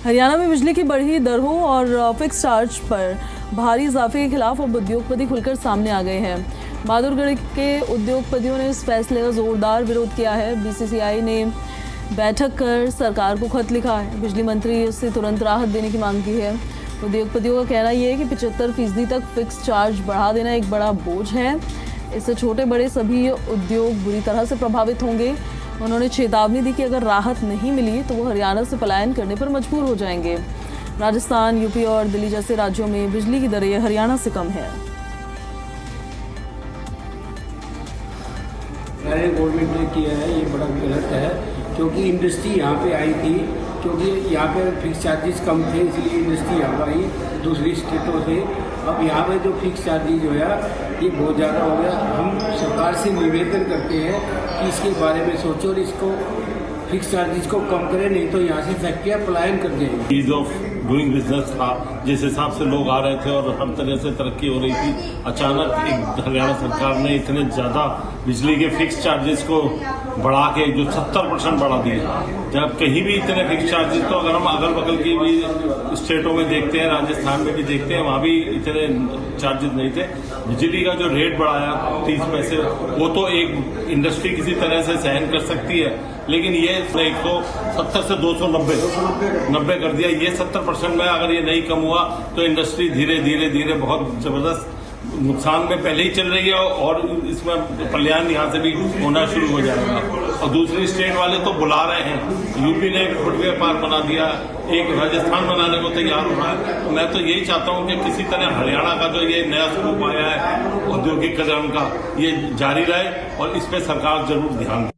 हरियाणा में बिजली की बढ़ी दरों और फिक्स चार्ज पर भारी इजाफे के खिलाफ अब उद्योगपति खुलकर सामने आ गए हैं। बहादुरगढ़ के उद्योगपतियों ने इस फैसले का जोरदार विरोध किया है। बीसीसीआई ने बैठक कर सरकार को खत लिखा है। बिजली मंत्री से तुरंत राहत देने की मांग की है। उद्योगपतियों का कहना यह है कि 75% तक फिक्स चार्ज बढ़ा देना एक बड़ा बोझ है। इससे छोटे बड़े सभी उद्योग बुरी तरह से प्रभावित होंगे। उन्होंने चेतावनी दी कि अगर राहत नहीं मिली तो वो हरियाणा से पलायन करने पर मजबूर हो जाएंगे। राजस्थान, यूपी और दिल्ली जैसे राज्यों में बिजली की दरें हरियाणा से कम है। गवर्नमेंट ने किया है ये बड़ा गलत है, क्योंकि इंडस्ट्री यहाँ पे आई थी, क्योंकि यहाँ पे फिक्स चार्जेस कम थे, इसलिए इंडस्ट्री यहाँ आई दूसरी स्टेटों से। अब यहाँ पे जो फिक्स चार्जेस जो है ये बहुत ज़्यादा हो गया। हम सरकार से निवेदन करते हैं कि इसके बारे में सोचो और इसको फिक्स चार्जेस को कम करें, नहीं तो यहाँ से फैक्ट्रियाँ पलायन कर जाएंगी। ईज ऑफ डूइंग बिजनेस था, जिस हिसाब से लोग आ रहे थे और हर तरह से तरक्की हो रही थी, अचानक एक हरियाणा सरकार ने इतने ज़्यादा बिजली के फिक्स चार्जेस को बढ़ा के जो 70% बढ़ा दिए। जब कहीं भी इतने फिक्स चार्जेस, तो अगर हम अगल बगल की भी स्टेटों में देखते हैं, राजस्थान में भी देखते हैं, वहाँ भी इतने चार्जेस नहीं थे। बिजली का जो रेट बढ़ाया 30 पैसे, वो तो एक इंडस्ट्री किसी तरह से सहन कर सकती है, लेकिन ये 170 से 290 कर दिया। ये 70% में अगर ये नहीं कम हुआ तो इंडस्ट्री धीरे धीरे बहुत जबरदस्त नुकसान में पहले ही चल रही है और इसमें कल्याण यहाँ से भी होना शुरू हो जाएगा। और दूसरी स्टेट वाले तो बुला रहे हैं। यूपी ने एक फुटवेयर पार्क बना दिया, एक राजस्थान बनाने को तैयार हो रहा है। तो मैं तो यही चाहता हूँ कि किसी तरह हरियाणा का जो ये नया स्वरूप आया है औद्योगिकरण का, ये जारी रहे और इस पर सरकार जरूर ध्यान दे।